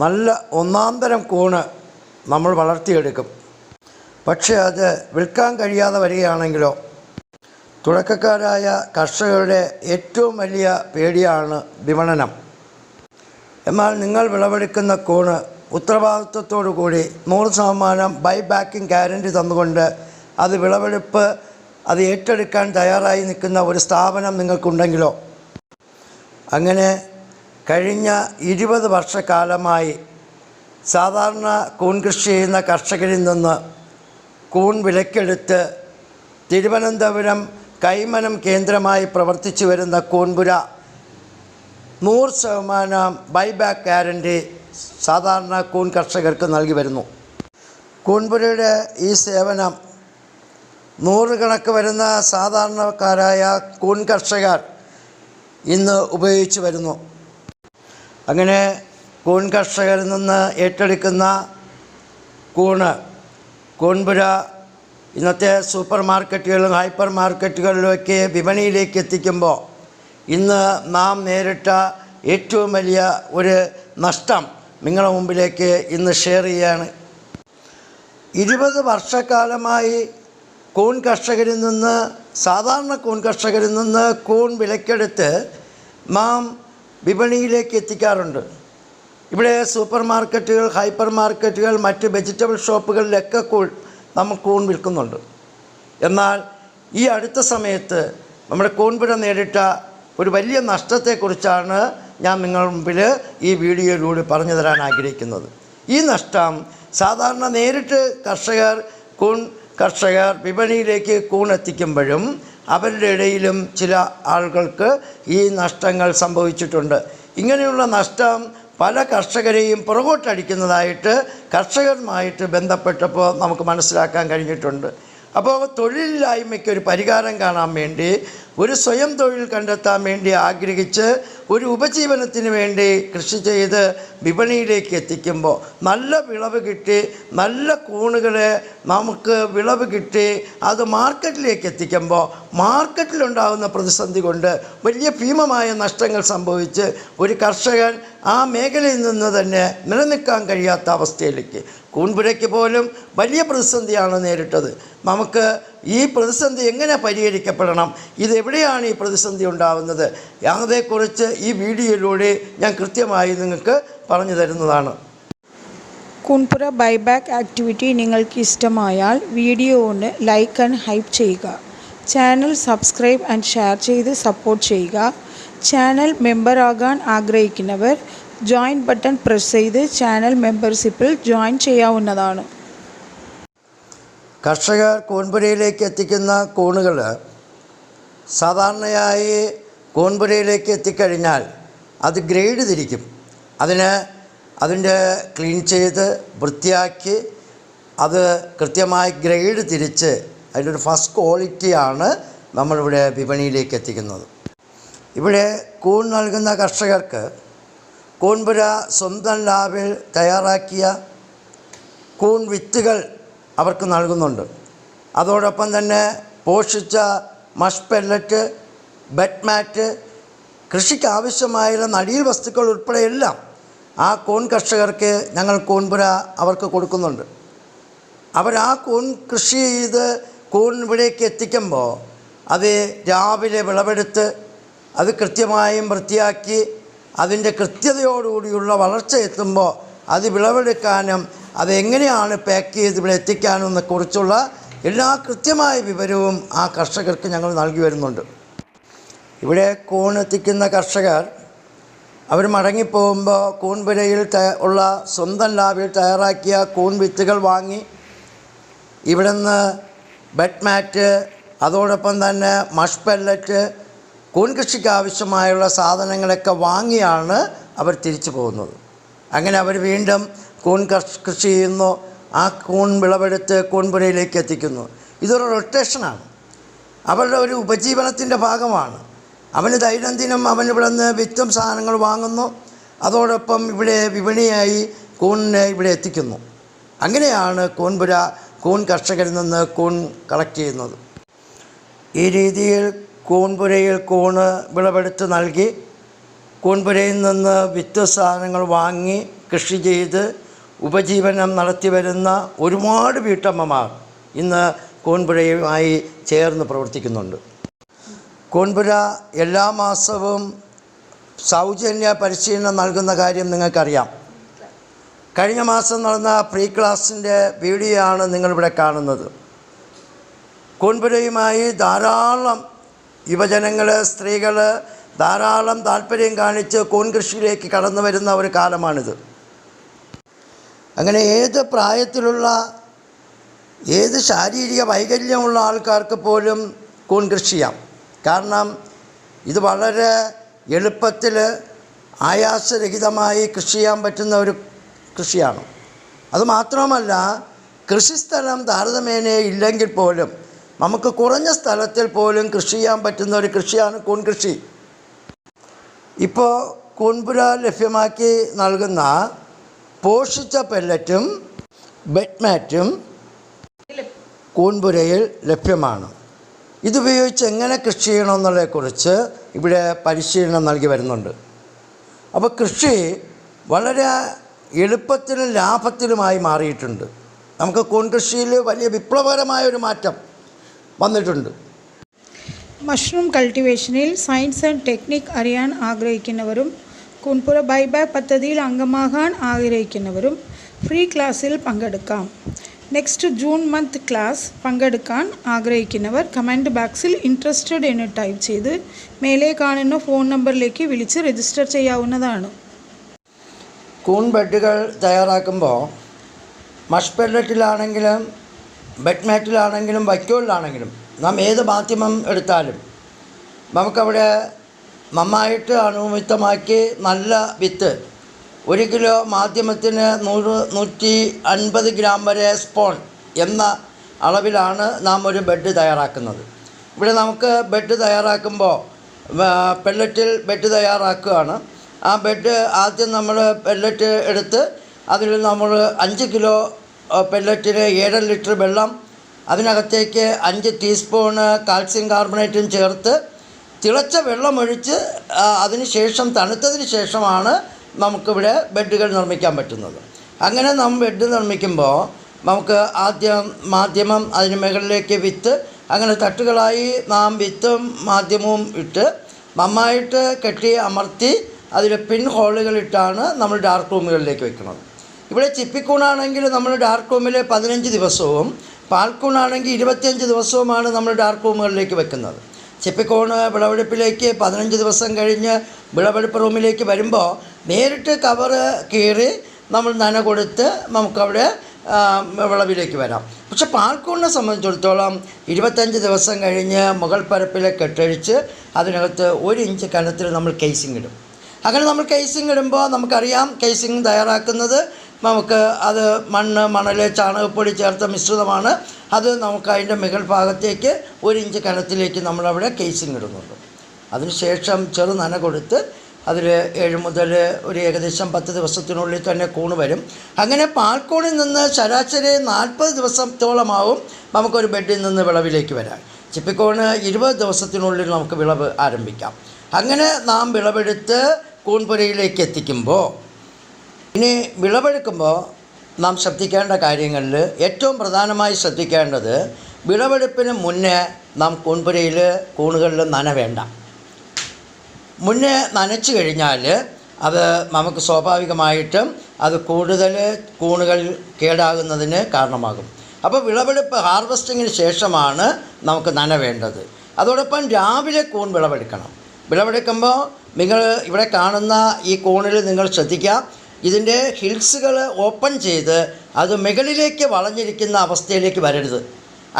നല്ല ഒന്നാന്തരം കൂണ് നമ്മൾ വളർത്തിയെടുക്കും. പക്ഷേ അത് വിൽക്കാൻ കഴിയാതെ വരികയാണെങ്കിലോ? തുടക്കക്കാരായ കർഷകരുടെ ഏറ്റവും വലിയ പേടിയാണ് വിപണനം. എന്നാൽ നിങ്ങൾ വിളവെടുക്കുന്ന കൂണ് ഉത്തരവാദിത്വത്തോടു കൂടി 100% ബൈ ബാക്കിംഗ് ഗ്യാരണ്ടി തന്നുകൊണ്ട് അത് വിളവെടുപ്പ് അത് ഏറ്റെടുക്കാൻ തയ്യാറായി നിൽക്കുന്ന ഒരു സ്ഥാപനം നിങ്ങൾക്കുണ്ടെങ്കിലോ? അങ്ങനെ കഴിഞ്ഞ 20 വർഷക്കാലമായി സാധാരണ കൂൺ കൃഷി ചെയ്യുന്ന കർഷകരിൽ നിന്ന് കൂൺ വിലക്കെടുത്ത് തിരുവനന്തപുരം കൈമനം കേന്ദ്രമായി പ്രവർത്തിച്ചു വരുന്ന കൂൺപുര 100% ബൈബാക്ക് ഗ്യാരണ്ടി സാധാരണ കൂൺ കർഷകർക്ക് നൽകി വരുന്നു. കൂൺപുരയുടെ ഈ സേവനം നൂറുകണക്ക് വരുന്ന സാധാരണക്കാരായ കൂൺ കർഷകർ ഇന്ന് ഉപയോഗിച്ചു വരുന്നു. അങ്ങനെ കൂൺ കർഷകരിൽ നിന്ന് ഏറ്റെടുക്കുന്ന കൂൺപുര ഇന്നത്തെ സൂപ്പർ മാർക്കറ്റുകളിലും ഹൈപ്പർ മാർക്കറ്റുകളിലൊക്കെ വിപണിയിലേക്ക് എത്തിക്കുമ്പോൾ ഇന്ന് നാം നേരിട്ട ഏറ്റവും വലിയ ഒരു നഷ്ടം നിങ്ങളുടെ മുമ്പിലേക്ക് ഇന്ന് ഷെയർ ചെയ്യുകയാണ്. 20 വർഷക്കാലമായി കൂൺ കർഷകരിൽ നിന്ന് സാധാരണ കൂൺ കർഷകരിൽ നിന്ന് കൂൺ വിലക്കെടുത്ത് നാം വിപണിയിലേക്ക് എത്തിക്കാറുണ്ട്. ഇവിടെ സൂപ്പർ മാർക്കറ്റുകൾ, ഹൈപ്പർ മാർക്കറ്റുകൾ, മറ്റ് വെജിറ്റബിൾ ഷോപ്പുകളിലൊക്കെ നമ്മൾ കൂൺ വിൽക്കുന്നുണ്ട്. എന്നാൽ ഈ അടുത്ത സമയത്ത് നമ്മുടെ കൂൺപുര നേരിട്ട ഒരു വലിയ നഷ്ടത്തെക്കുറിച്ചാണ് ഞാൻ നിങ്ങളുടെ മുമ്പിൽ ഈ വീഡിയോയിലൂടെ പറഞ്ഞു തരാൻ ആഗ്രഹിക്കുന്നത്. ഈ നഷ്ടം സാധാരണ നേരിട്ട് കൂൺ കർഷകർ വിപണിയിലേക്ക് കൂൺ എത്തിക്കുമ്പോഴും അവരുടെ ഇടയിലും ചില ആളുകൾക്ക് ഈ നഷ്ടങ്ങൾ സംഭവിച്ചിട്ടുണ്ട്. ഇങ്ങനെയുള്ള നഷ്ടം പല കർഷകരെയും പുറകോട്ടടിക്കുന്നതായിട്ട് കർഷകരുമായിട്ട് ബന്ധപ്പെട്ടപ്പോൾ നമുക്ക് മനസ്സിലാക്കാൻ കഴിഞ്ഞിട്ടുണ്ട്. അപ്പോൾ തൊഴിലില്ലായ്മയ്ക്ക് ഒരു പരിഹാരം കാണാൻ വേണ്ടി, ഒരു സ്വയം തൊഴിൽ കണ്ടെത്താൻ വേണ്ടി ആഗ്രഹിച്ച് ഒരു ഉപജീവനത്തിന് വേണ്ടി കൃഷി ചെയ്ത് വിപണിയിലേക്ക് എത്തിക്കുമ്പോൾ നല്ല വിളവ് കിട്ടി, നല്ല കൂണുകളെ നമുക്ക് വിളവ് കിട്ടി അത് മാർക്കറ്റിലേക്ക് എത്തിക്കുമ്പോൾ മാർക്കറ്റിലുണ്ടാകുന്ന പ്രതിസന്ധി കൊണ്ട് വലിയ ഭീമമായ നഷ്ടങ്ങൾ സംഭവിച്ച് ഒരു കർഷകൻ ആ മേഖലയിൽ നിന്ന് തന്നെ നിലനിൽക്കാൻ കഴിയാത്ത അവസ്ഥയിലേക്ക്, കൂൺപുരയ്ക്ക് പോലും വലിയ പ്രതിസന്ധിയാണ് നേരിട്ടത്. നമുക്ക് ഈ പ്രതിസന്ധി എങ്ങനെ പരിഹരിക്കപ്പെടണം, ഇതെവിടെയാണ് ഈ പ്രതിസന്ധി ഉണ്ടാകുന്നത്, അതേക്കുറിച്ച് ഈ വീഡിയോയിലൂടെ ഞാൻ കൃത്യമായി നിങ്ങൾക്ക് പറഞ്ഞു തരുന്നതാണ്. കൂൺപുര ബൈബാക്ക് ആക്ടിവിറ്റി നിങ്ങൾക്ക് ഇഷ്ടമായാൽ വീഡിയോ ഒന്ന് ലൈക്ക് ആൻഡ് ഹൈപ്പ് ചെയ്യുക. ചാനൽ സബ്സ്ക്രൈബ് ആൻഡ് ഷെയർ ചെയ്ത് സപ്പോർട്ട് ചെയ്യുക. ചാനൽ മെമ്പർ ആകാൻ ആഗ്രഹിക്കുന്നവർ ജോയിൻ ബട്ടൺ പ്രസ് ചെയ്ത് ചാനൽ മെമ്പർഷിപ്പിൽ ജോയിൻ ചെയ്യാവുന്നതാണ്. കർഷകർ കൂൺപുരയിലേക്ക് എത്തിക്കുന്ന കൂണുകൾ സാധാരണയായി കൂൺപുരയിലേക്ക് എത്തിക്കഴിഞ്ഞാൽ അത് ഗ്രേഡ് തിരിക്കും. അതിൻ്റെ ക്ലീൻ ചെയ്ത് വൃത്തിയാക്കി അത് കൃത്യമായി ഗ്രേഡ് തിരിച്ച് അതിൻ്റെ ഒരു ഫസ്റ്റ് ക്വാളിറ്റിയാണ് നമ്മളിവിടെ വിപണിയിലേക്ക് എത്തിക്കുന്നത്. ഇവിടെ കൂൺ നൽകുന്ന കർഷകർക്ക് കൂൺപുര സ്വന്തം ലാബിൽ തയ്യാറാക്കിയ കൂൺ വിത്തുകൾ അവർക്ക് നൽകുന്നുണ്ട്. അതോടൊപ്പം തന്നെ പോഷിച്ച മഷ് പെല്ലറ്റ്, ബെഡ് മാറ്റ്, കൃഷിക്ക് ആവശ്യമായ നടീൽ വസ്തുക്കൾ ഉൾപ്പെടെയെല്ലാം ആ കൂൺ കർഷകർക്ക് ഞങ്ങൾ കൂൺപുര അവർക്ക് കൊടുക്കുന്നുണ്ട്. അവർ ആ കൂൺ കൃഷി ചെയ്ത് കൂൺ ഇവിടേക്ക് എത്തിക്കുമ്പോൾ അത് രാവിലെ വിളവെടുത്ത് അത് കൃത്യമായും വൃത്തിയാക്കി അതിൻ്റെ കൃത്യതയോടുകൂടിയുള്ള വളർച്ച എത്തുമ്പോൾ അത് വിളവെടുക്കാനും അതെങ്ങനെയാണ് പാക്ക് ചെയ്ത് ഇവിടെ എത്തിക്കാനും കുറിച്ചുള്ള എല്ലാ കൃത്യമായ വിവരവും ആ കർഷകർക്ക് ഞങ്ങൾ നൽകി വരുന്നുണ്ട്. ഇവിടെ കൂൺ എത്തിക്കുന്ന കർഷകർ അവർ മടങ്ങിപ്പോകുമ്പോൾ കൂൺപുരയിൽ ഉള്ള സ്വന്തം ലാബിൽ തയ്യാറാക്കിയ കൂൺ വിത്തുകൾ വാങ്ങി ഇവിടെ നിന്ന് ബെഡ് മാറ്റ്, അതോടൊപ്പം തന്നെ മഷ് പെല്ലറ്റ്, കൂൺ കൃഷിക്ക് ആവശ്യമായുള്ള സാധനങ്ങളൊക്കെ വാങ്ങിയാണ് അവർ തിരിച്ചു പോകുന്നത്. അങ്ങനെ അവർ വീണ്ടും കൂൺ കൃഷി ചെയ്യുന്നു, ആ കൂൺ വിളവെടുത്ത് കൂൺപുരയിലേക്ക് എത്തിക്കുന്നു. ഇതൊരു റൊട്ടേഷനാണ്, അവരുടെ ഒരു ഉപജീവനത്തിൻ്റെ ഭാഗമാണ്. അവന് ദൈനംദിനം അവൻ ഇവിടെ നിന്ന് വിത്തും സാധനങ്ങൾ വാങ്ങുന്നു, അതോടൊപ്പം ഇവിടെ വിപണിയായി കൂണിനെ ഇവിടെ എത്തിക്കുന്നു. അങ്ങനെയാണ് കൂൺ കർഷകരിൽ നിന്ന് കൂൺ കളക്ട് ചെയ്യുന്നത്. ഈ രീതിയിൽ കൂൺപുരയിൽ കൂണ് വിളവെടുത്ത് നൽകി കൂൺപുരയിൽ നിന്ന് വിത്ത് സാധനങ്ങൾ വാങ്ങി കൃഷി ചെയ്ത് ഉപജീവനം നടത്തി വരുന്ന ഒരുപാട് വീട്ടമ്മമാർ ഇന്ന് കൂൺപുരയുമായി ചേർന്ന് പ്രവർത്തിക്കുന്നുണ്ട്. കൂൺപുര എല്ലാ മാസവും സൗജന്യ പരിശീലനം നൽകുന്ന കാര്യം നിങ്ങൾക്കറിയാം. കഴിഞ്ഞ മാസം നടന്ന പ്രീ ക്ലാസിൻ്റെ വീഡിയോ ആണ് നിങ്ങളിവിടെ കാണുന്നത്. കൂൺപുരയുമായി ധാരാളം യുവജനങ്ങൾ, സ്ത്രീകൾ ധാരാളം താല്പര്യം കാണിച്ച് കൂൺ കൃഷിയിലേക്ക് കടന്നു വരുന്ന ഒരു കാലമാണിത്. അങ്ങനെ ഏത് പ്രായത്തിലുള്ള ഏത് ശാരീരിക വൈകല്യമുള്ള ആൾക്കാർക്ക് പോലും കൂൺ കൃഷി ചെയ്യാം. കാരണം ഇത് വളരെ എളുപ്പത്തിൽ ആയാസരഹിതമായി കൃഷി ചെയ്യാൻ പറ്റുന്ന ഒരു കൃഷിയാണ്. അതുമാത്രമല്ല, കൃഷിസ്ഥലം താരതമ്യേന ഇല്ലെങ്കിൽ പോലും നമുക്ക് കുറഞ്ഞ സ്ഥലത്തിൽ പോലും കൃഷി ചെയ്യാൻ പറ്റുന്ന ഒരു കൃഷിയാണ് കൂൺ കൃഷി. ഇപ്പോൾ കൂൺപുര ലഭ്യമാക്കി നൽകുന്ന പോഷിച്ച പെല്ലറ്റും ബെഡ്മാറ്റും കൂൺപുരയിൽ ലഭ്യമാണ്. ഇതുപയോഗിച്ച് എങ്ങനെ കൃഷി ചെയ്യണമെന്നുള്ളതിനെക്കുറിച്ച് ഇവിടെ പരിശീലനം നൽകി വരുന്നുണ്ട്. അപ്പോൾ കൃഷി വളരെ എളുപ്പത്തിലും ലാഭത്തിലുമായി മാറിയിട്ടുണ്ട്. നമുക്ക് കൂൺ കൃഷിയിൽ വലിയ വിപ്ലവകരമായൊരു മാറ്റം വന്നിട്ടുണ്ട്. മഷ്റൂം കൾട്ടിവേഷനിൽ സയൻസ് ആൻഡ് ടെക്നിക് അറിയാൻ ആഗ്രഹിക്കുന്നവരും കൂൺപുര ബൈബാക്ക് പദ്ധതിയിൽ അംഗമാകാൻ ആഗ്രഹിക്കുന്നവരും ഫ്രീ ക്ലാസ്സിൽ പങ്കെടുക്കാം. നെക്സ്റ്റ് ജൂൺ മന്ത് ക്ലാസ് പങ്കെടുക്കാൻ ആഗ്രഹിക്കുന്നവർ കമൻറ്റ് ബോക്സിൽ ഇൻട്രസ്റ്റഡ് എന്ന് ടൈപ്പ് ചെയ്ത് മേലെ കാണുന്ന ഫോൺ നമ്പറിലേക്ക് വിളിച്ച് രജിസ്റ്റർ ചെയ്യാവുന്നതാണ്. കൂൺ ബെഡുകൾ തയ്യാറാക്കുമ്പോൾ മഷ് പെല്ലറ്റിലാണെങ്കിലും ബെഡ്മാറ്റിലാണെങ്കിലും വൈക്കോലിലാണെങ്കിലും നാം ഏത് മാധ്യമം എടുത്താലും നമുക്കവിടെ നന്നായിട്ട് അണുവിത്തമാക്കി നല്ല വിത്ത് 1 കിലോ മാധ്യമത്തിന് 100-150 ഗ്രാം വരെ സ്പോൺ എന്ന അളവിലാണ് നാം ഒരു ബെഡ് തയ്യാറാക്കുന്നത്. ഇവിടെ നമുക്ക് ബെഡ് തയ്യാറാക്കുമ്പോൾ പെല്ലറ്റിൽ ബെഡ് തയ്യാറാക്കുകയാണ്. ആ ബെഡ് ആദ്യം നമ്മൾ പെല്ലറ്റ് എടുത്ത് അതിൽ നമ്മൾ 5 കിലോ പെല്ലറ്റിന് 7 ലിറ്റർ വെള്ളം, അതിനകത്തേക്ക് 5 ടീസ്പൂണ് കാൽസ്യം കാർബണേറ്റും ചേർത്ത് തിളച്ച വെള്ളമൊഴിച്ച് അതിന് ശേഷം തണുത്തതിന് ശേഷമാണ് നമുക്കിവിടെ ബെഡുകൾ നിർമ്മിക്കാൻ പറ്റുന്നത്. അങ്ങനെ നാം ബെഡ് നിർമ്മിക്കുമ്പോൾ നമുക്ക് ആദ്യം മാധ്യമം, അതിന് മുകളിലേക്ക് വിത്ത്, അങ്ങനെ തട്ടുകളായി നാം വിത്തും മാധ്യമവും ഇട്ട് നന്നായിട്ട് കെട്ടി അമർത്തി അതിൽ പിൻ ഹോളുകളിട്ടാണ് നമ്മൾ ഡാർക്ക് റൂമുകളിലേക്ക് വെക്കുന്നത്. ഇവിടെ ചിപ്പിക്കൂണാണെങ്കിൽ നമ്മൾ ഡാർക്ക് റൂമിൽ 15 ദിവസവും പാൽക്കൂണാണെങ്കിൽ 25 ദിവസവുമാണ് നമ്മൾ ഡാർക്ക് റൂമുകളിലേക്ക് വെക്കുന്നത്. ചിപ്പിക്കൂണ് വിളവെടുപ്പിലേക്ക് 15 ദിവസം കഴിഞ്ഞ് വിളവെടുപ്പ് റൂമിലേക്ക് വരുമ്പോൾ നേരിട്ട് കവറ് കീറി നമ്മൾ നന കൊടുത്ത് നമുക്കവിടെ വിളവിലേക്ക് വരാം. പക്ഷെ പാൽക്കൂണിനെ സംബന്ധിച്ചിടത്തോളം 25 ദിവസം കഴിഞ്ഞ് മുകൾ പരപ്പിലെ കെട്ടഴിച്ച് അതിനകത്ത് 1 ഇഞ്ച് കനത്തിൽ നമ്മൾ കേസിങ് ഇടും. അങ്ങനെ നമ്മൾ കേസിങ് ഇടുമ്പോൾ നമുക്കറിയാം കേസിങ് തയ്യാറാക്കുന്നത് നമുക്ക് അത് മണ്ണ്, മണൽ, ചാണകപ്പൊടി ചേർത്ത മിശ്രിതമാണ്. അത് നമുക്ക് അതിൻ്റെ മുകൾ ഭാഗത്തേക്ക് 1 ഇഞ്ച് കനത്തിലേക്ക് നമ്മളവിടെ കേസിങ് ഇടുന്നുണ്ട്. അതിനുശേഷം ചെറു നന കൊടുത്ത് അതിൽ 7 മുതൽ ഒരു ഏകദേശം 10 ദിവസത്തിനുള്ളിൽ തന്നെ കൂണ് വരും. അങ്ങനെ പാൽക്കൂണിൽ നിന്ന് ശരാശരി 40 ദിവസത്തോളമാവും നമുക്കൊരു ബെഡിൽ നിന്ന് വിളവിലേക്ക് വരാൻ. ചിപ്പിക്കൂണ് 20 ദിവസത്തിനുള്ളിൽ നമുക്ക് വിളവ് ആരംഭിക്കാം. അങ്ങനെ നാം വിളവെടുത്ത് കൂൺപുരയിലേക്ക് എത്തിക്കുമ്പോൾ, ഇനി വിളവെടുക്കുമ്പോൾ നാം ശ്രദ്ധിക്കേണ്ട കാര്യങ്ങളിൽ ഏറ്റവും പ്രധാനമായി ശ്രദ്ധിക്കേണ്ടത്, വിളവെടുപ്പിന് മുന്നേ നാം കൂൺപുരയിൽ കൂണുകളിൽ നന വേണ്ട. മുന്നേ നനച്ചു കഴിഞ്ഞാൽ അത് നമുക്ക് സ്വാഭാവികമായിട്ടും അത് കൂടുതൽ കൂണുകൾ കേടാകുന്നതിന് കാരണമാകും. അപ്പോൾ വിളവെടുപ്പ് ഹാർവെസ്റ്റിങ്ങിന് ശേഷമാണ് നമുക്ക് നന വേണ്ടത്. അതോടൊപ്പം രാവിലെ കൂൺ വിളവെടുക്കണം. വിളവെടുക്കുമ്പോൾ നിങ്ങൾ ഇവിടെ കാണുന്ന ഈ കൂണിൽ നിങ്ങൾ ശ്രദ്ധിക്കുക, ഇതിൻ്റെ ഹിൽസുകൾ ഓപ്പൺ ചെയ്ത് അത് മുകളിലേക്ക് വളഞ്ഞിരിക്കുന്ന അവസ്ഥയിലേക്ക് വരരുത്.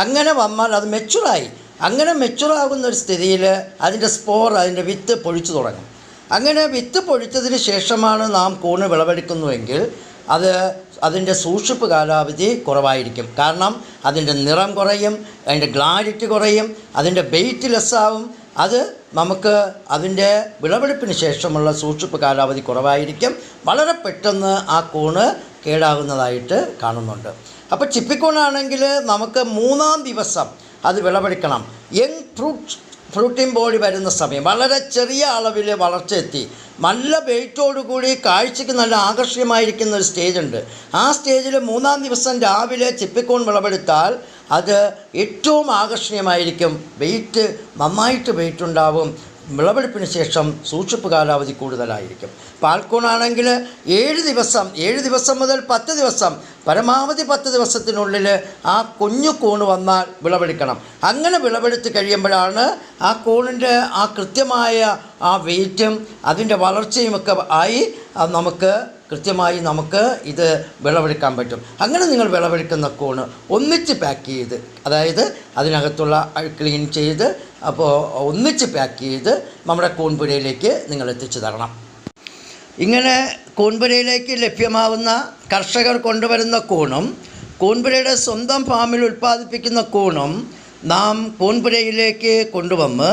അങ്ങനെ വന്നാൽ അത് മെച്ചുറായി. അങ്ങനെ മെച്ചുറാകുന്ന ഒരു സ്ഥിതിയിൽ അതിൻ്റെ സ്പോർ, അതിൻ്റെ വിത്ത് പൊഴിച്ചു തുടങ്ങും. അങ്ങനെ വിത്ത് പൊഴിച്ചതിന് ശേഷമാണ് നാം കൂണ് വിളവെടുക്കുന്നുവെങ്കിൽ അതിൻ്റെ സൂക്ഷിപ്പ് കാലാവധി കുറവായിരിക്കും. കാരണം അതിൻ്റെ നിറം കുറയും, അതിൻ്റെ ക്ലാരിറ്റി കുറയും, അതിൻ്റെ വെയിറ്റ് ലെസ്സാവും. അത് നമുക്ക് അതിൻ്റെ വിളവെടുപ്പിന് ശേഷമുള്ള സൂക്ഷിപ്പ് കാലാവധി കുറവായിരിക്കും. വളരെ പെട്ടെന്ന് ആ കൂണ് കേടാകുന്നതായിട്ട് കാണുന്നുണ്ട്. അപ്പോൾ ചിപ്പിക്കൂണാണെങ്കിൽ നമുക്ക് 3-ാം ദിവസം അത് വിളവെടുക്കണം. യങ് ഫ്രൂട്ടിംഗ് ബോഡി വരുന്ന സമയം, വളരെ ചെറിയ അളവിൽ വളർച്ച എത്തി, നല്ല വെയിറ്റോടുകൂടി കാഴ്ചയ്ക്ക് നല്ല ആകർഷകമായിരിക്കുന്ന ഒരു സ്റ്റേജുണ്ട്. ആ സ്റ്റേജിൽ 3-ാം ദിവസം രാവിലെ ചിപ്പിക്കൂൺ വിളവെടുത്താൽ അത് ഏറ്റവും ആകർഷണീയമായിരിക്കും. വെയിറ്റ് നന്നായിട്ട് വെയിറ്റ് ഉണ്ടാവും. വിളവെടുപ്പിന് ശേഷം സൂക്ഷിപ്പ് കാലാവധി കൂടുതലായിരിക്കും. പാൽക്കൂണാണെങ്കിൽ 7 ദിവസം മുതൽ 10 ദിവസം, പരമാവധി 10 ദിവസത്തിനുള്ളിൽ ആ കുഞ്ഞു കൂണ് വന്നാൽ വിളവെടുക്കണം. അങ്ങനെ വിളവെടുത്ത് കഴിയുമ്പോഴാണ് ആ കൂണിൻ്റെ ആ കൃത്യമായ ആ വെയിറ്റും അതിൻ്റെ വളർച്ചയുമൊക്കെ ആയി കൃത്യമായി നമുക്ക് ഇത് വിളവെടുക്കാൻ പറ്റും. അങ്ങനെ നിങ്ങൾ വിളവെടുക്കുന്ന കൂണ് ഒന്നിച്ച് പാക്ക് ചെയ്ത്, അതായത് അതിനകത്തുള്ള ക്ലീൻ ചെയ്ത് ഒന്നിച്ച് പാക്ക് ചെയ്ത് നമ്മുടെ കൂൺപുരയിലേക്ക് നിങ്ങൾ എത്തിച്ചു തരണം. ഇങ്ങനെ കൂൺപുരയിലേക്ക് ലഭ്യമാവുന്ന കർഷകർ കൊണ്ടുവരുന്ന കൂണും കൂൺപുരയുടെ സ്വന്തം ഫാമിൽ ഉൽപ്പാദിപ്പിക്കുന്ന കൂണും നാം കൂൺപുരയിലേക്ക് കൊണ്ടുവന്ന്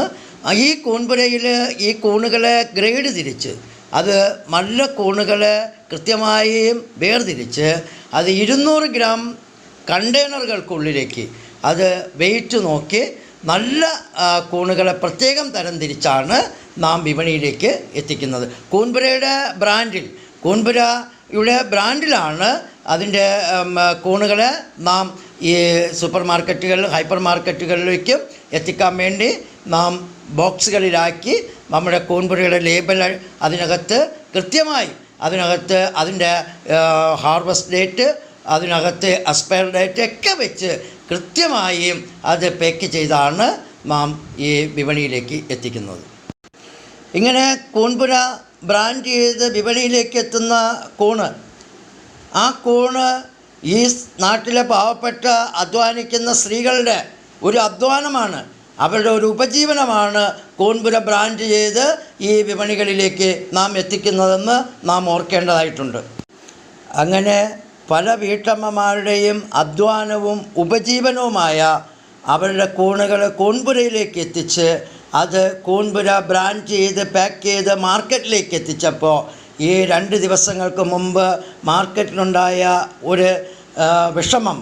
ഈ കൂൺപുരയിൽ ഈ കൂണുകളെ ഗ്രേഡ് തിരിച്ച്, അത് നല്ല കൂണുകളെ കൃത്യമായി വേർതിരിച്ച് അത് 200 ഗ്രാം കണ്ടെയ്നറുകൾക്കുള്ളിലേക്ക് അത് വെയിറ്റ് നോക്കി നല്ല കൂണുകളെ പ്രത്യേകം തരംതിരിച്ചാണ് നാം വിപണിയിലേക്ക് എത്തിക്കുന്നത്. കൂൺപുരയുടെ ബ്രാൻഡിലാണ് അതിൻ്റെ കൂണുകളെ നാം ഈ സൂപ്പർ മാർക്കറ്റുകൾ, ഹൈപ്പർ മാർക്കറ്റുകളിലേക്കും എത്തിക്കാൻ വേണ്ടി നാം ബോക്സുകളിലാക്കി നമ്മുടെ കൂൺപുരയുടെ ലേബൽ അതിനകത്ത് കൃത്യമായി അതിൻ്റെ ഹാർവസ്റ്റ് ഡേറ്റ്, അതിനകത്ത് എക്സ്പയർ ഡേറ്റ് ഒക്കെ വെച്ച് കൃത്യമായി അത് പാക്ക് ചെയ്താണ് നാം ഈ വിപണിയിലേക്ക് എത്തിക്കുന്നത്. ഇങ്ങനെ കൂൺപുര ബ്രാൻഡ് ചെയ്ത് വിപണിയിലേക്ക് എത്തുന്ന കൂണ്, ആ കൂണ് ഈ നാട്ടിലെ പാവപ്പെട്ട അധ്വാനിക്കുന്ന സ്ത്രീകളുടെ ഒരു അധ്വാനമാണ്, അവരുടെ ഒരു ഉപജീവനമാണ് കൂൺപുര ബ്രാൻഡ് ചെയ്ത് ഈ വിപണികളിലേക്ക് നാം എത്തിക്കുന്നതെന്ന് നാം ഓർക്കേണ്ടതായിട്ടുണ്ട്. അങ്ങനെ പല വീട്ടമ്മമാരുടെയും അധ്വാനവും ഉപജീവനവുമായ അവരുടെ കൂണുകൾ കൂൺപുരയിലേക്ക് എത്തിച്ച് അത് കൂൺപുര ബ്രാൻഡ് ചെയ്ത് പാക്ക് ചെയ്ത് മാർക്കറ്റിലേക്ക് എത്തിച്ചപ്പോൾ ഈ 2 ദിവസങ്ങൾക്ക് മുമ്പ് മാർക്കറ്റിലുണ്ടായ ഒരു വിഷമം,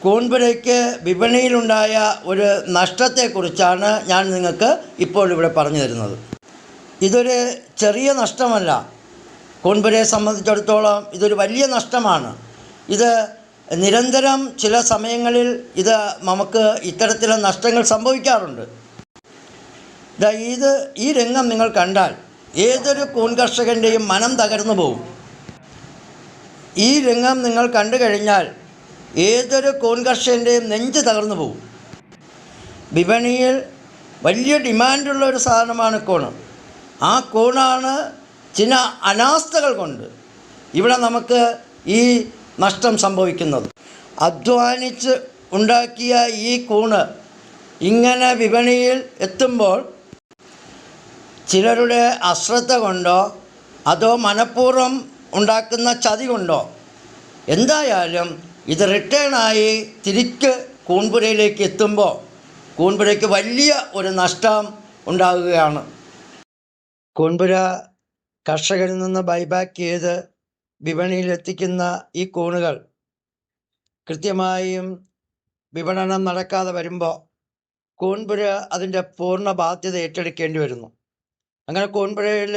കൂൺപുരയ്ക്ക് വിപണിയിലുണ്ടായ ഒരു നഷ്ടത്തെക്കുറിച്ചാണ് ഞാൻ നിങ്ങൾക്ക് ഇപ്പോൾ ഇവിടെ പറഞ്ഞു തരുന്നത്. ഇതൊരു ചെറിയ നഷ്ടമല്ല, കൂൺപുരയെ സംബന്ധിച്ചിടത്തോളം ഇതൊരു വലിയ നഷ്ടമാണ്. ഇത് നിരന്തരം ചില സമയങ്ങളിൽ നമുക്ക് ഇത്തരത്തിലുള്ള നഷ്ടങ്ങൾ സംഭവിക്കാറുണ്ട്. ഈ രംഗം നിങ്ങൾ കണ്ടാൽ ഏതൊരു കൂൺ കർഷകൻ്റെയും മനം തകർന്നു പോകും. ഈ രംഗം നിങ്ങൾ കണ്ടു കഴിഞ്ഞാൽ ഏതൊരു കൂൺ കർഷകൻ്റെയും നെഞ്ച് തകർന്നു പോകും. വിപണിയിൽ വലിയ ഡിമാൻഡുള്ള ഒരു സാധനമാണ് കൂണ്. ആ കൂണാണ് ചില അനാസ്ഥകൾ കൊണ്ട് ഇവിടെ നമുക്ക് ഈ നഷ്ടം സംഭവിക്കുന്നത്. അധ്വാനിച്ച് ഉണ്ടാക്കിയ ഈ കൂണ് ഇങ്ങനെ വിപണിയിൽ എത്തുമ്പോൾ ചിലരുടെ അശ്രദ്ധ കൊണ്ടോ അതോ മനഃപൂർവ്വം ഉണ്ടാക്കുന്ന ചതി കൊണ്ടോ എന്തായാലും ഇത് റിട്ടേണായി തിരിച്ച് കൂൺപുരയിലേക്ക് എത്തുമ്പോൾ കൂൺപുരയ്ക്ക് വലിയ ഒരു നഷ്ടം ഉണ്ടാകുകയാണ്. കൂൺപുര കർഷകരിൽ നിന്ന് ബൈബാക്ക് ചെയ്ത് വിപണിയിലെത്തിക്കുന്ന ഈ കൂണുകൾ കൃത്യമായും വിപണനം നടക്കാതെ വരുമ്പോൾ കൂൺപുര അതിൻ്റെ പൂർണ്ണ ബാധ്യത ഏറ്റെടുക്കേണ്ടി വരുന്നു. അങ്ങനെ കൂൺപുരയിൽ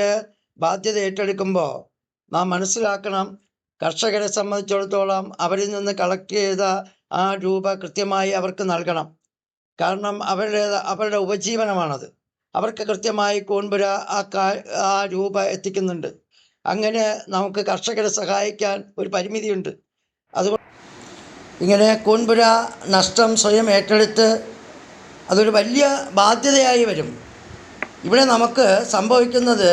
ബാധ്യത ഏറ്റെടുക്കുമ്പോൾ നാം മനസ്സിലാക്കണം, കർഷകരെ സംബന്ധിച്ചിടത്തോളം അവരിൽ നിന്ന് കളക്ട് ചെയ്ത ആ രൂപ കൃത്യമായി അവർക്ക് നൽകണം. കാരണം അവരുടെ ഉപജീവനമാണത്. അവർക്ക് കൃത്യമായി കൂൺപുര ആ രൂപ എത്തിക്കുന്നുണ്ട്. അങ്ങനെ നമുക്ക് കർഷകരെ സഹായിക്കാൻ ഒരു പരിമിതിയുണ്ട്. അതുകൊണ്ട് ഇങ്ങനെ കൂൺപുര നഷ്ടം സ്വയം ഏറ്റെടുത്ത് അതൊരു വലിയ ബാധ്യതയായി വരും. ഇവിടെ നമുക്ക് സംഭവിക്കുന്നത്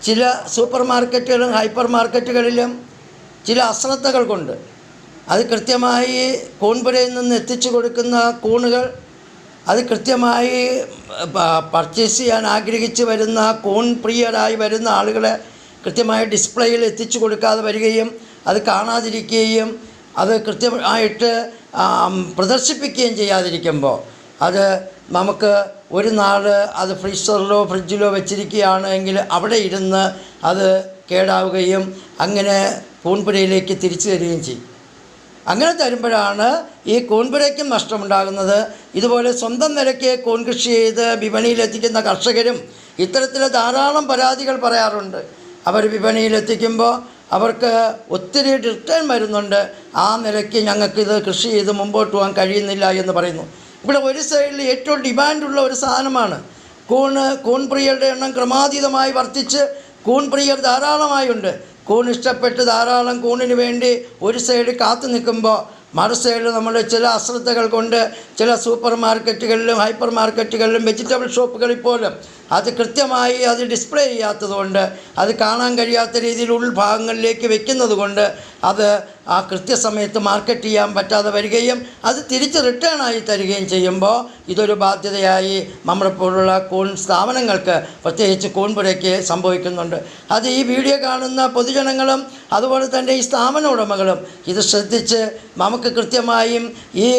ചില സൂപ്പർ മാർക്കറ്റുകളും ഹൈപ്പർ മാർക്കറ്റുകളിലും ചില അശ്രദ്ധകൾ കൊണ്ട് അത് കൃത്യമായി കൂൺപുരയിൽ നിന്ന് എത്തിച്ചു കൊടുക്കുന്ന കൂണുകൾ അത് കൃത്യമായി പർച്ചേസ് ചെയ്യാൻ ആഗ്രഹിച്ച് വരുന്ന കൂൺ പ്രിയരായി വരുന്ന ആളുകളെ കൃത്യമായ ഡിസ്പ്ലേയിൽ എത്തിച്ചു കൊടുക്കാതെ വരികയും അത് കാണാതിരിക്കുകയും അത് കൃത്യമായിട്ട് പ്രദർശിപ്പിക്കുകയും ചെയ്യാതിരിക്കുമ്പോൾ അത് നമുക്ക് ഒരു നാൾ അത് ഫ്രീസറിലോ ഫ്രിഡ്ജിലോ വെച്ചിരിക്കുകയാണെങ്കിൽ അവിടെ ഇരുന്ന് അത് കേടാവുകയും അങ്ങനെ കൂൺപുരയിലേക്ക് തിരിച്ചു തരികയും ചെയ്യും. അങ്ങനെ തരുമ്പോഴാണ് ഈ കൂൺപുരയ്ക്കും നഷ്ടമുണ്ടാകുന്നത്. ഇതുപോലെ സ്വന്തം നിലയ്ക്ക് കൂൺ കൃഷി ചെയ്ത് വിപണിയിലെത്തിക്കുന്ന കർഷകരും ഇത്തരത്തിൽ ധാരാളം പരാതികൾ പറയാറുണ്ട്. അവർ വിപണിയിലെത്തിക്കുമ്പോൾ അവർക്ക് ഒത്തിരി റിട്ടേൺ വരുന്നുണ്ട്. ആ നിലയ്ക്ക് ഞങ്ങൾക്കിത് കൃഷി ചെയ്ത് മുമ്പോട്ട് പോകാൻ കഴിയുന്നില്ല എന്ന് പറയുന്നു. ഇവിടെ ഒരു സൈഡിൽ ഏറ്റവും ഡിമാൻഡുള്ള ഒരു സാധനമാണ് കൂൺ പ്രിയരുടെ എണ്ണം ക്രമാതീതമായി വർദ്ധിച്ച് കൂൺ പ്രിയർ ധാരാളമായുണ്ട്. കൂൺ ഇഷ്ടപ്പെട്ട് ധാരാളം കൂണിന് വേണ്ടി ഒരു സൈഡ് കാത്തു നിൽക്കുമ്പോൾ മറു സൈഡിൽ നമ്മൾ ചില അശ്രദ്ധകൾ കൊണ്ട് ചില സൂപ്പർ മാർക്കറ്റുകളിലും ഹൈപ്പർ മാർക്കറ്റുകളിലും വെജിറ്റബിൾ ഷോപ്പുകളിൽ പോലും അത് കൃത്യമായി അത് ഡിസ്പ്ലേ ചെയ്യാത്തതുകൊണ്ട് അത് കാണാൻ കഴിയാത്ത രീതിയിൽ ഉൾഭാഗങ്ങളിലേക്ക് വെക്കുന്നത് കൊണ്ട് അത് ആ കൃത്യസമയത്ത് മാർക്കറ്റ് ചെയ്യാൻ പറ്റാതെ വരികയും അത് തിരിച്ച് റിട്ടേണായി തരികയും ചെയ്യുമ്പോൾ ഇതൊരു ബാധ്യതയായി നമ്മളെ പോലുള്ള കൂൺ സ്ഥാപനങ്ങൾക്ക് പ്രത്യേകിച്ച് കൂൺപുരയ്ക്ക് സംഭവിക്കുന്നുണ്ട്. അത് ഈ വീഡിയോ കാണുന്ന പൊതുജനങ്ങളും അതുപോലെ തന്നെ ഈ സ്ഥാപന ഉടമകളും ഇത് ശ്രദ്ധിച്ച് നമുക്ക് കൃത്യമായും ഈ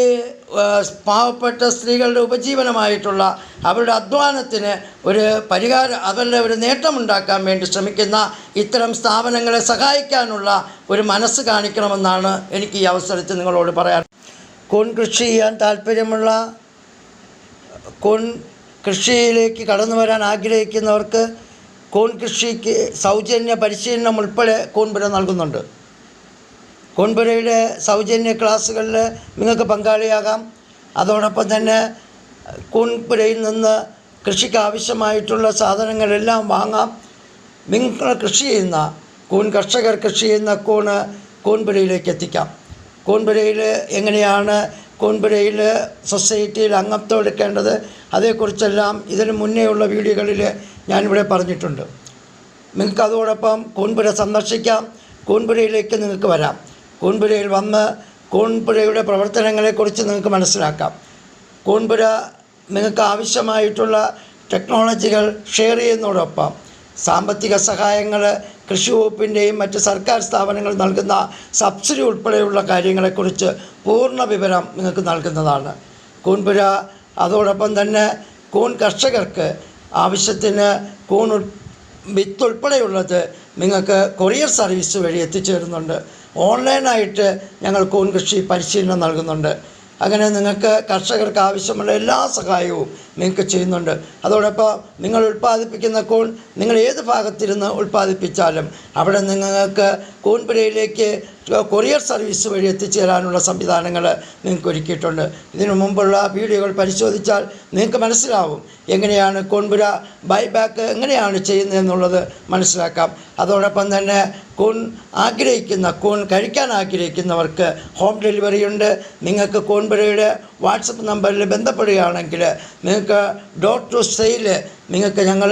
പാവപ്പെട്ട സ്ത്രീകളുടെ ഉപജീവനമായിട്ടുള്ള അവരുടെ അധ്വാനത്തിന് ഒരു പരിഹാരം, അവരുടെ ഒരു നേട്ടമുണ്ടാക്കാൻ വേണ്ടി ശ്രമിക്കുന്ന ഇത്തരം സ്ഥാപനങ്ങളെ സഹായിക്കാനുള്ള ഒരു മനസ്സ് കാണിക്കണമെന്നാണ് എനിക്ക് ഈ അവസരത്തിൽ നിങ്ങളോട് പറയാൻ. കൂൺ കൃഷി ചെയ്യാൻ താല്പര്യമുള്ള കൂൺ കൃഷിയിലേക്ക് കടന്നു വരാൻ ആഗ്രഹിക്കുന്നവർക്ക് കൂൺ കൃഷിക്ക് സൗജന്യ പരിശീലനം ഉൾപ്പെടെ കൂൺപുര നൽകുന്നുണ്ട്. കൂൺപുരയുടെ സൗജന്യ ക്ലാസ്സുകളിൽ നിങ്ങൾക്ക് പങ്കാളിയാകാം. അതോടൊപ്പം തന്നെ കൂൺപുരയിൽ നിന്ന് കൃഷിക്ക് ആവശ്യമായിട്ടുള്ള സാധനങ്ങളെല്ലാം വാങ്ങാം. നിങ്ങൾ കൃഷി ചെയ്യുന്ന കർഷകർ കൃഷി ചെയ്യുന്ന കൂൺപുരയിലേക്ക് എത്തിക്കാം. കൂൺപുരയിൽ എങ്ങനെയാണ് കൂൺപുരയിൽ സൊസൈറ്റിയിൽ അംഗത്വം എടുക്കേണ്ടത് അതേക്കുറിച്ചെല്ലാം ഇതിന് മുന്നേയുള്ള വീഡിയോകളിൽ ഞാനിവിടെ പറഞ്ഞിട്ടുണ്ട്. നിങ്ങൾക്ക് അതോടൊപ്പം കൂൺപുര സന്ദർശിക്കാം. കൂൺപുരയിലേക്ക് നിങ്ങൾക്ക് വരാം. കൂൺപുരയിൽ വന്ന് കൂൺപുരയുടെ പ്രവർത്തനങ്ങളെക്കുറിച്ച് നിങ്ങൾക്ക് മനസ്സിലാക്കാം. കൂൺപുര നിങ്ങൾക്ക് ആവശ്യമായിട്ടുള്ള ടെക്നോളജികൾ ഷെയർ ചെയ്യുന്നതോടൊപ്പം സാമ്പത്തിക സഹായങ്ങൾ കൃഷി വകുപ്പിൻ്റെയും മറ്റ് സർക്കാർ സ്ഥാപനങ്ങൾ നൽകുന്ന സബ്സിഡി ഉൾപ്പെടെയുള്ള കാര്യങ്ങളെക്കുറിച്ച് പൂർണ്ണ വിവരം നിങ്ങൾക്ക് നൽകുന്നതാണ്. കൂൺപുര അതോടൊപ്പം തന്നെ കൂൺ കർഷകർക്ക് ആവശ്യത്തിന് കൂൺ വിത്ത് ഉൾപ്പെടെയുള്ളത് നിങ്ങൾക്ക് കൊറിയർ സർവീസ് വഴി എത്തിച്ചേരുന്നുണ്ട്. ഓൺലൈനായിട്ട് ഞങ്ങൾ കൂൺ കൃഷി പരിശീലനം നൽകുന്നുണ്ട്. അങ്ങനെ നിങ്ങൾക്ക് കർഷകർക്ക് ആവശ്യമുള്ള എല്ലാ സഹായവും നിങ്ങൾക്ക് ചെയ്യുന്നുണ്ട്. അതോടൊപ്പം നിങ്ങൾ ഉൽപ്പാദിപ്പിക്കുന്ന കൂൺ നിങ്ങൾ ഏത് ഭാഗത്തിരുന്ന് ഉൽപ്പാദിപ്പിച്ചാലും അവിടെ നിങ്ങൾക്ക് കൂൺപുരയിലേക്ക് കൊറിയർ സർവീസ് വഴി എത്തിച്ചേരാനുള്ള സംവിധാനങ്ങൾ നിങ്ങൾക്ക് ഒരുക്കിയിട്ടുണ്ട്. ഇതിനു മുമ്പുള്ള വീഡിയോകൾ പരിശോധിച്ചാൽ നിങ്ങൾക്ക് മനസ്സിലാവും എങ്ങനെയാണ് കൂൺപുര ബൈബാക്ക് എങ്ങനെയാണ് ചെയ്യുന്നതെന്നുള്ളത് മനസ്സിലാക്കാം. അതോടൊപ്പം തന്നെ കൂൺ കഴിക്കാൻ ആഗ്രഹിക്കുന്നവർക്ക് ഹോം ഡെലിവറി ഉണ്ട്. നിങ്ങൾക്ക് കൂൺപുരയുടെ വാട്സപ്പ് നമ്പറിൽ ബന്ധപ്പെടുകയാണെങ്കിൽ നിങ്ങൾക്ക് ഡോർ ടു സെയിൽ നിങ്ങൾക്ക് ഞങ്ങൾ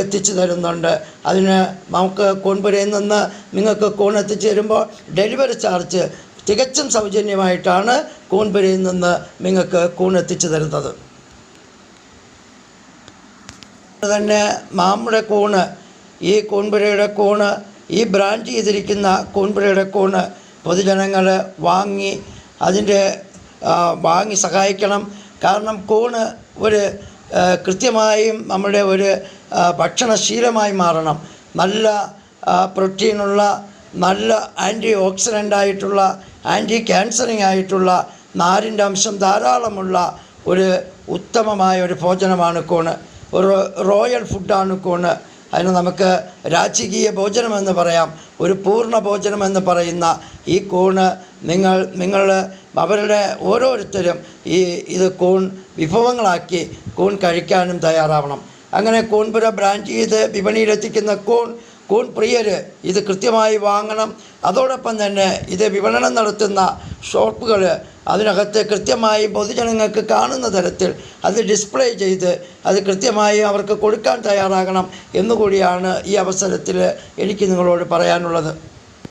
എത്തിച്ചു തരുന്നുണ്ട്. അതിന് നമുക്ക് കൂൺപുരയിൽ നിന്ന് നിങ്ങൾക്ക് കൂൺ എത്തിച്ചു തരുമ്പോൾ ഡെലിവറി ചാർജ് തികച്ചും സൗജന്യമായിട്ടാണ് കൂൺപുരയിൽ നിന്ന് നിങ്ങൾക്ക് കൂൺ എത്തിച്ചു തരുന്നത്. തന്നെ നമ്മുടെ കൂണ് ഈ കൂൺപുരയുടെ കൂണ് ഈ ബ്രാൻഡ് ചെയ്തിരിക്കുന്ന കൂൺപുരയുടെ കൂണ് പൊതുജനങ്ങൾ വാങ്ങി സഹായിക്കണം. കാരണം കൂണ് ഒരു കൃത്യമായും നമ്മുടെ ഒരു ഭക്ഷണശീലമായി മാറണം. നല്ല പ്രോട്ടീനുള്ള നല്ല ആൻറ്റി ഓക്സിഡൻ്റായിട്ടുള്ള ആൻറ്റി ക്യാൻസറിങ് ആയിട്ടുള്ള നാരിൻ്റെ അംശം ധാരാളമുള്ള ഒരു ഉത്തമമായ ഒരു ഭോജനമാണ് കൂണ്. ഒരു റോയൽ ഫുഡാണ് കൂണ്. അതിന് നമുക്ക് രാജകീയ ഭോജനമെന്ന് പറയാം. ഒരു പൂർണ്ണ ഭോജനമെന്ന് പറയുന്ന ഈ കൂണ് നിങ്ങൾ അവരുടെ ഓരോരുത്തരും ഇത് കൂൺ വിഭവങ്ങളാക്കി കൂൺ കഴിക്കാനും തയ്യാറാവണം. അങ്ങനെ കൂൺപുര ബ്രാൻഡ് ചെയ്ത് വിപണിയിലെത്തിക്കുന്ന കൂൺ പ്രിയർ ഇത് കൃത്യമായി വാങ്ങണം. അതോടൊപ്പം തന്നെ ഇത് വിപണനം നടത്തുന്ന ഷോപ്പുകൾ അതിനകത്ത് കൃത്യമായി പൊതുജനങ്ങൾക്ക് കാണുന്ന തരത്തിൽ അത് ഡിസ്പ്ലേ ചെയ്ത് അത് കൃത്യമായി അവർക്ക് കൊടുക്കാൻ തയ്യാറാകണം എന്നുകൂടിയാണ് ഈ അവസരത്തിൽ എനിക്ക് നിങ്ങളോട് പറയാനുള്ളത്.